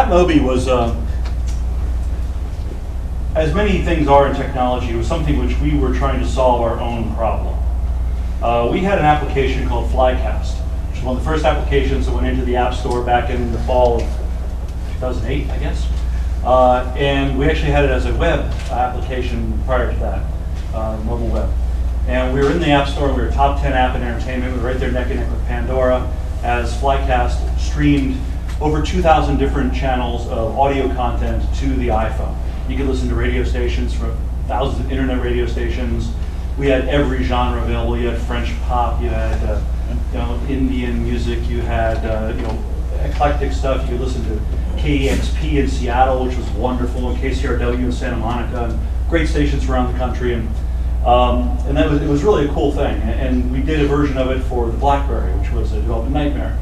AppMobi was, as many things are in technology, it was something which we were trying to solve our own problem. We had an application called Flycast, which was one of the first applications that went into the App Store back in the fall of 2008, I guess. And we actually had it as a web application prior to that, mobile web. And we were in the App Store, we were top 10 app in entertainment, we were right there neck and neck with Pandora, as Flycast streamed over 2,000 different channels of audio content to the iPhone. You could listen to radio stations from thousands of internet radio stations. We had every genre available. You had French pop, you had Indian music, you had eclectic stuff. You could listen to KEXP in Seattle, which was wonderful, and KCRW in Santa Monica, and great stations around the country. And it was really a cool thing. And we did a version of it for the BlackBerry, which was a development nightmare.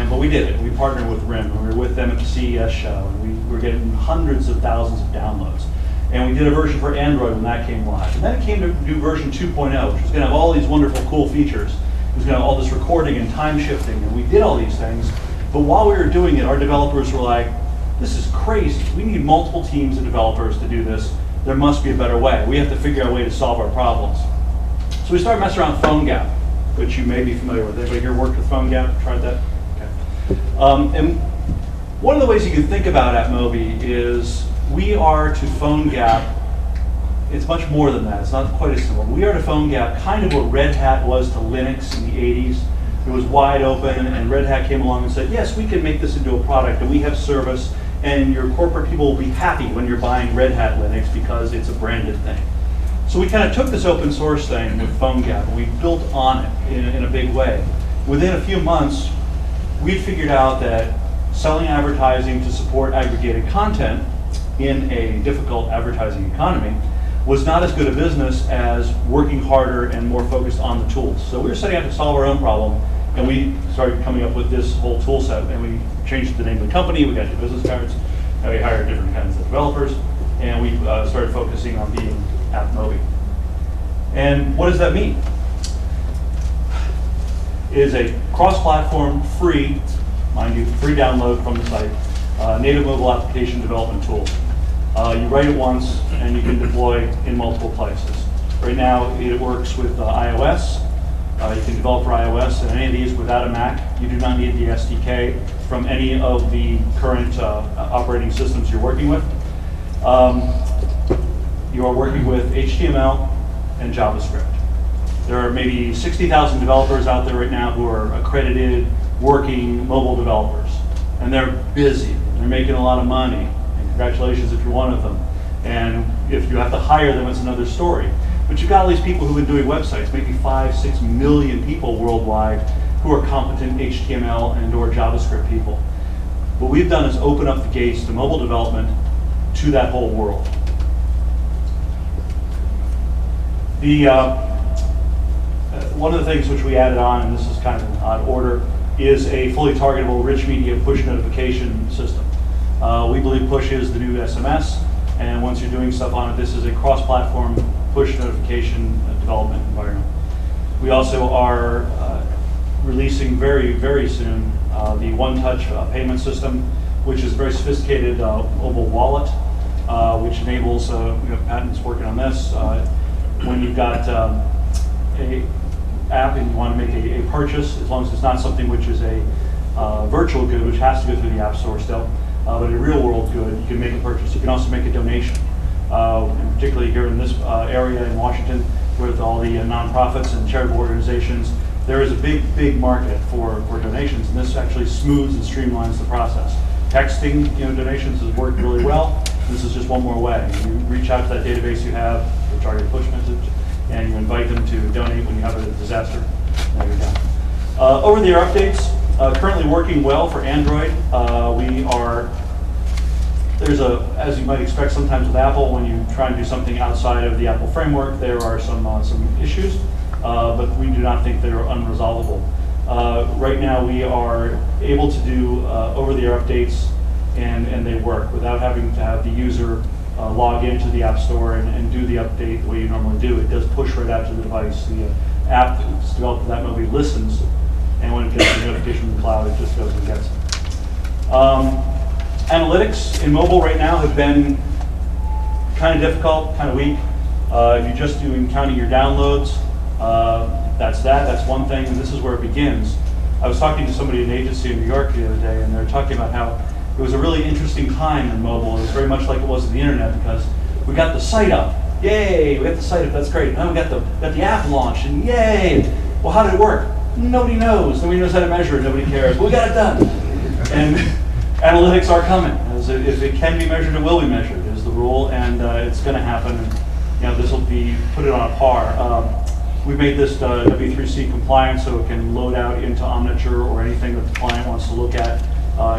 But we did it. We partnered with RIM, and we were with them at the CES show, and we were getting hundreds of thousands of downloads. And we did a version for Android when that came live. And then it came to do version 2.0, which was going to have all these wonderful, cool features. It was going to have all this recording and time shifting, and we did all these things. But while we were doing it, our developers were like, this is crazy. We need multiple teams of developers to do this. There must be a better way. We have to figure out a way to solve our problems. So we started messing around with PhoneGap, which you may be familiar with. Anybody here worked with PhoneGap? Tried that? Okay. And one of the ways you can think about AppMobi is we are to PhoneGap, it's much more than that. It's not quite as simple. We are to PhoneGap kind of what Red Hat was to Linux in the 80s. It was wide open, and Red Hat came along and said, yes, we can make this into a product, and we have service, and your corporate people will be happy when you're buying Red Hat Linux because it's a branded thing. So we kind of took this open source thing with PhoneGap, and we built on it in a big way. Within a few months, we figured out that selling advertising to support aggregated content in a difficult advertising economy was not as good a business as working harder and more focused on the tools. So we were setting out to solve our own problem, and we started coming up with this whole tool set, and we changed the name of the company, we got new business cards, and we hired different kinds of developers, and we started focusing on being AppMobi. And what does that mean? It is a cross-platform, free, mind you, free download from the site, native mobile application development tool. You write it once, and you can deploy in multiple places. Right now, it works with iOS. You can develop for iOS and any of these without a Mac. You do not need the SDK from any of the current operating systems you're working with. You are working with HTML and JavaScript. There are maybe 60,000 developers out there right now who are accredited, working mobile developers. And they're busy. They're making a lot of money. And congratulations if you're one of them. And if you have to hire them, it's another story. But you've got all these people who've been doing websites, maybe 5-6 million people worldwide who are competent HTML and or JavaScript people. What we've done is open up the gates to mobile development to that whole world. One of the things which we added on, and this is kind of an odd order, is a fully targetable rich media push notification system. We believe push is the new SMS, and once you're doing stuff on it, this is a cross-platform push notification development environment. We also are releasing very, very soon the one-touch payment system, which is a very sophisticated mobile wallet, which enables, we have patents working on this, when you've got a app and you want to make a purchase, as long as it's not something which is a virtual good, which has to go through the App Store still, but a real world good, you can make a purchase. You can also make a donation. And particularly here in this area in Washington, with all the nonprofits and charitable organizations, there is a big, big market for donations, and this actually smooths and streamlines the process. Texting donations has worked really well. This is just one more way. You reach out to that database you have, the targeted push message, and you invite them to donate when you have a disaster. There you go. Over-the-air updates, currently working well for Android. There's as you might expect sometimes with Apple, when you try and do something outside of the Apple framework, there are some issues, but we do not think they're unresolvable. Right now we are able to do over-the-air updates, and they work without having to have the user log into the App Store and do the update the way you normally do. It does push right out to the device. The app that's developed for that movie listens, and when it gets the notification from the cloud, it just goes and gets it. Analytics in mobile right now have been kind of difficult, kind of weak. If you're just doing counting your downloads, that's one thing, and this is where it begins. I was talking to somebody in an agency in New York the other day, and they were talking about how it was a really interesting time in mobile. It was very much like it was in the internet, because we got the site up. Yay, we got the site up, that's great. Now we got the app launched, and yay. Well, how did it work? Nobody knows. Nobody knows how to measure it. Nobody cares. But we got it done. And analytics are coming. If it can be measured, it will be measured, is the rule, and it's going to happen. And, this will be put it on a par. We've made this W3C compliant, so it can load out into Omniture or anything that the client wants to look at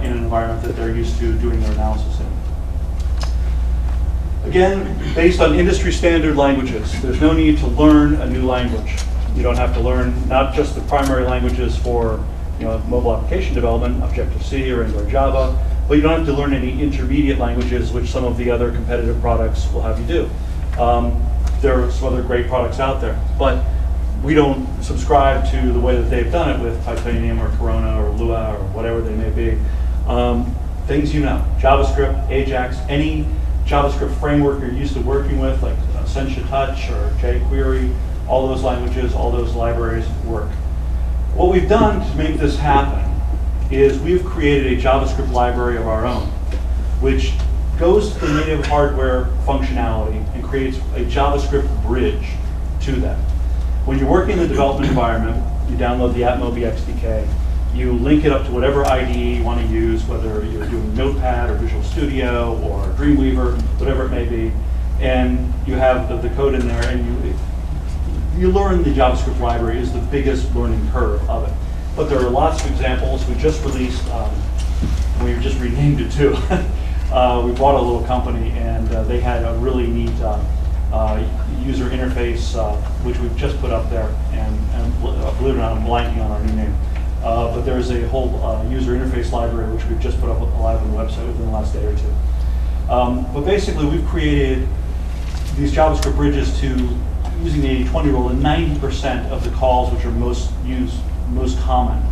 in an environment that they're used to doing their analysis in. Again, based on industry standard languages. There's no need to learn a new language. You don't have to learn not just the primary languages for mobile application development, Objective-C or Angular Java, but you don't have to learn any intermediate languages, which some of the other competitive products will have you do. There are some other great products out there, but we don't subscribe to the way that they've done it with Titanium or Corona or Lua or whatever they may be. Things JavaScript, Ajax, any JavaScript framework you're used to working with, like Sencha Touch or jQuery, all those languages, all those libraries work. What we've done to make this happen is we've created a JavaScript library of our own, which goes to the native hardware functionality and creates a JavaScript bridge to that. When you're working in the development environment, you download the AppMobi XDK, you link it up to whatever IDE you want to use, whether you're doing Notepad or Visual Studio or Dreamweaver, whatever it may be, and you have the code in there, and you learn the JavaScript library is the biggest learning curve of it. But there are lots of examples. We just released, we just renamed it too. We bought a little company, and they had a really neat user interface, which we've just put up there. And believe it or not, I'm blanking on our new name. But there's a whole user interface library, which we've just put up live on the website within the last day or two. But basically, we've created these JavaScript bridges to using the 80-20 rule, and 90% of the calls which are most common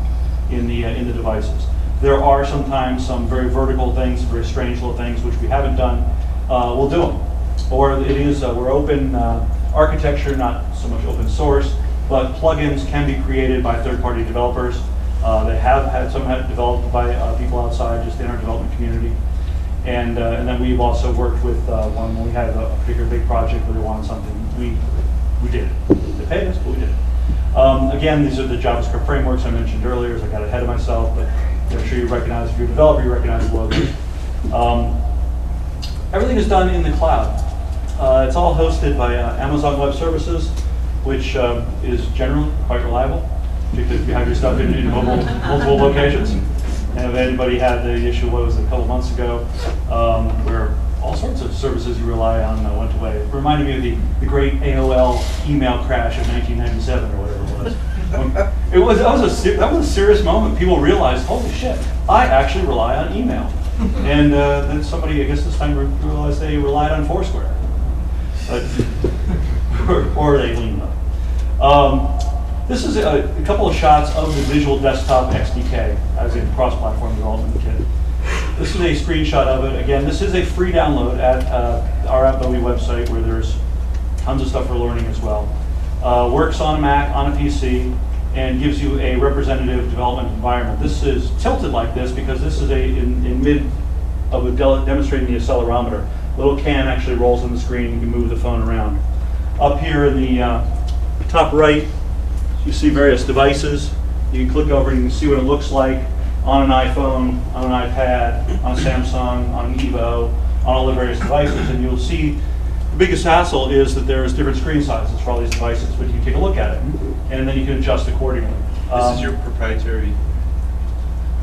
in the devices. There are sometimes some very vertical things, very strange little things which we haven't done. We'll do them. Or it is we're open architecture, not so much open source, but plugins can be created by third-party developers. They have had some developed by people outside, just in our development community. And then we've also worked with when we had a particular big project where they wanted something, we did it. They paid us, but we did it. Again, these are the JavaScript frameworks I mentioned earlier, as I got ahead of myself, but I'm sure you recognize, if you're a developer, you recognize the logos. Everything is done in the cloud. It's all hosted by Amazon Web Services, which is generally quite reliable, particularly if you have your stuff in multiple locations. And if anybody had the issue, what was it, a couple months ago, where all sorts of services you rely on went away. It reminded me of the great AOL email crash of 1997 or whatever it was. That was a serious moment. People realized, holy shit, I actually rely on email. And then somebody, I guess this time, realized they relied on Foursquare. But, or they leaned up. This is a couple of shots of the Visual Desktop XDK, as in cross-platform development kit. This is a screenshot of it. Again, this is a free download at our AppMobi website, where there's tons of stuff for learning as well. Works on a Mac, on a PC, and gives you a representative development environment. This is tilted like this because this is in mid of demonstrating the accelerometer. Little can actually rolls on the screen. You can move the phone around. Up here in the top right, you see various devices. You can click over and you can see what it looks like on an iPhone, on an iPad, on a Samsung, on an Evo, on all the various devices, and you'll see the biggest hassle is that there's different screen sizes for all these devices, but you can take a look at it, and then you can adjust accordingly. This is your proprietary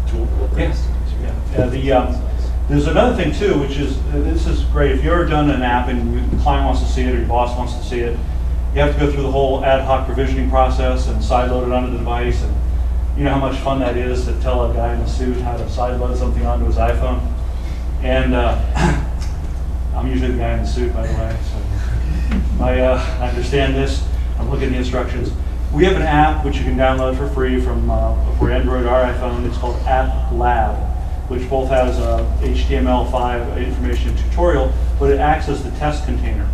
tool? Yes. Yeah. There's another thing too, which is, this is great. If you've ever done an app and the client wants to see it or your boss wants to see it, you have to go through the whole ad hoc provisioning process and sideload it onto the device. And you know how much fun that is to tell a guy in a suit how to sideload something onto his iPhone. And I'm usually the guy in the suit, by the way, so I understand this. I'm looking at the instructions. We have an app which you can download for free from for Android or iPhone. It's called App Lab. which both has HTML5 information tutorial, but it acts as the test container.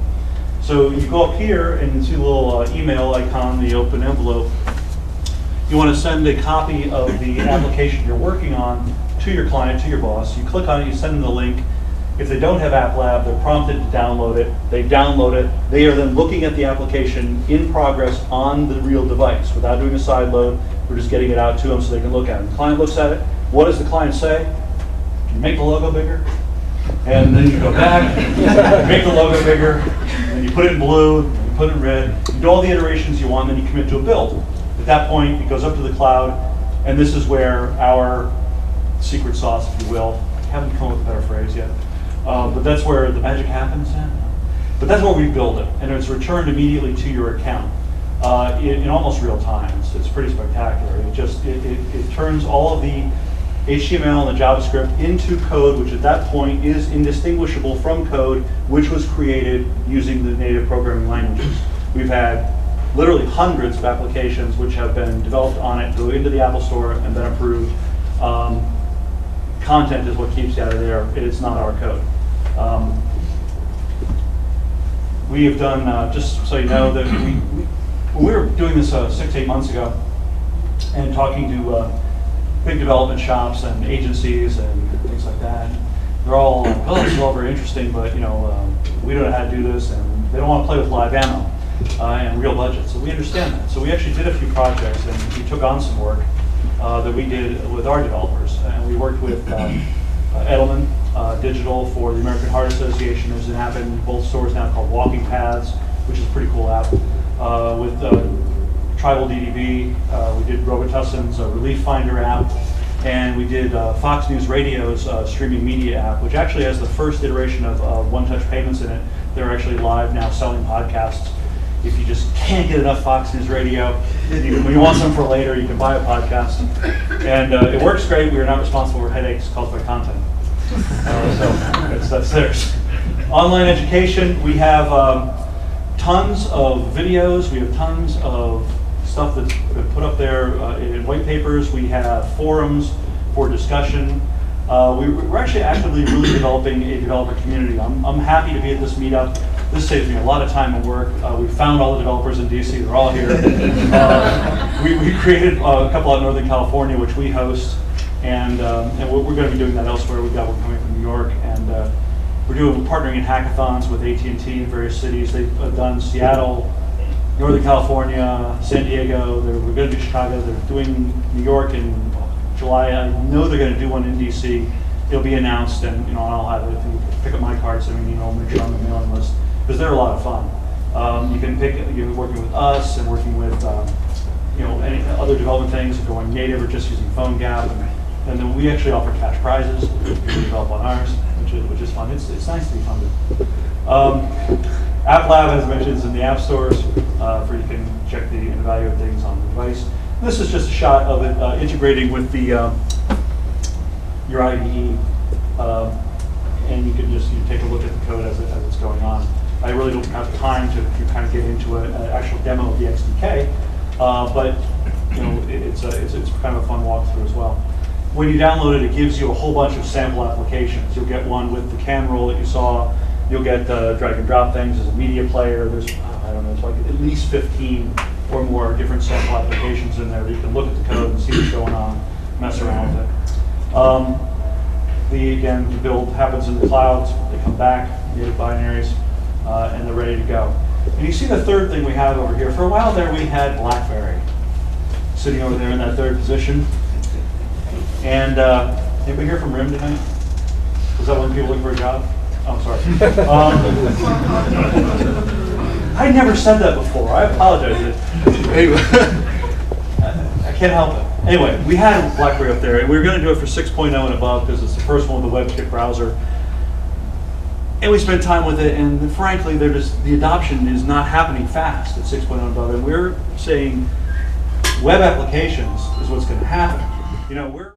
So you go up here and you see a little email icon, the open envelope. You want to send a copy of the application you're working on to your client, to your boss. You click on it, you send them the link. If they don't have AppLab, they're prompted to download it. They download it. They are then looking at the application in progress on the real device without doing a side load. We're just getting it out to them so they can look at it. The client looks at it. What does the client say? Can you make the logo bigger? And then you go back, make the logo bigger, and you put it in blue, you put it in red, you do all the iterations you want, then you commit to a build. At that point, it goes up to the cloud, and this is where our secret sauce, if you will, I haven't come up with a better phrase yet, but that's where the magic happens. But that's where we build it, and it's returned immediately to your account in almost real time. It's pretty spectacular. It turns all of the HTML and the JavaScript into code, which at that point is indistinguishable from code, which was created using the native programming languages. We've had literally hundreds of applications which have been developed on it, go into the Apple Store and been approved. Content is what keeps you out of there. It's not our code. We have done, just so you know, that we were doing this 6 to 8 months ago and talking to big development shops and agencies and things like that. They're all, oh, this is all very interesting, but we don't know how to do this, and they don't want to play with live ammo and real budgets. So we understand that. So we actually did a few projects, and we took on some work that we did with our developers, and we worked with Edelman Digital for the American Heart Association. There's an app in both stores now called Walking Paths, which is a pretty cool app. With Tribal DDB, we did Robitussin's Relief Finder app, and we did Fox News Radio's streaming media app, which actually has the first iteration of one-touch payments in it. They're actually live now selling podcasts. If you just can't get enough Fox News Radio, when you want some for later, you can buy a podcast. And it works great. We are not responsible for headaches caused by content. So that's theirs. Online education, we have tons of videos. We have tons of stuff that's been put up there in white papers. We have forums for discussion. We're actually actively really developing a developer community. I'm happy to be at this meetup. This saves me a lot of time and work. We found all the developers in DC. They're all here. We created a couple out in Northern California, which we host, and we're going to be doing that elsewhere. We've got one coming from New York, and we're partnering in hackathons with AT&T in various cities. They've done Seattle, Northern California, San Diego. We're going to do Chicago. They're doing New York in July. I know they're going to do one in DC. It'll be announced, and I'll have it. If you pick up my card, send me an email, make sure I'm on the mailing list, because they're a lot of fun. You can you're working with us and working with any other development things, going native or just using PhoneGap, and then we actually offer cash prizes. You can develop on ours, which is fun. It's nice to be funded. AppLab, as mentioned, is in the app stores, where you can check and evaluate things on the device. And this is just a shot of it integrating with the your IDE, and you can just take a look at the code as it's going on. I really don't have time to kind of get into an actual demo of the XDK, but it's kind of a fun walkthrough as well. When you download it, it gives you a whole bunch of sample applications. You'll get one with the cam roll that you saw. You'll get drag and drop things as a media player. There's, I don't know, it's like at least 15 or more different sample applications in there that you can look at the code and see what's going on, mess around with it. Again, the build happens in the clouds. They come back, native binaries, and they're ready to go. And you see the third thing we have over here. For a while there, we had BlackBerry sitting over there in that third position. And anybody here from RIM tonight? Was that when people looking for a job? Oh, I'm sorry. I never said that before. I apologize. I can't help it. Anyway, we had BlackBerry up there, and we were going to do it for 6.0 and above because it's the first one with the WebKit browser. And we spent time with it, and frankly, the adoption is not happening fast at 6.0 and above. And we're saying web applications is what's going to happen. We're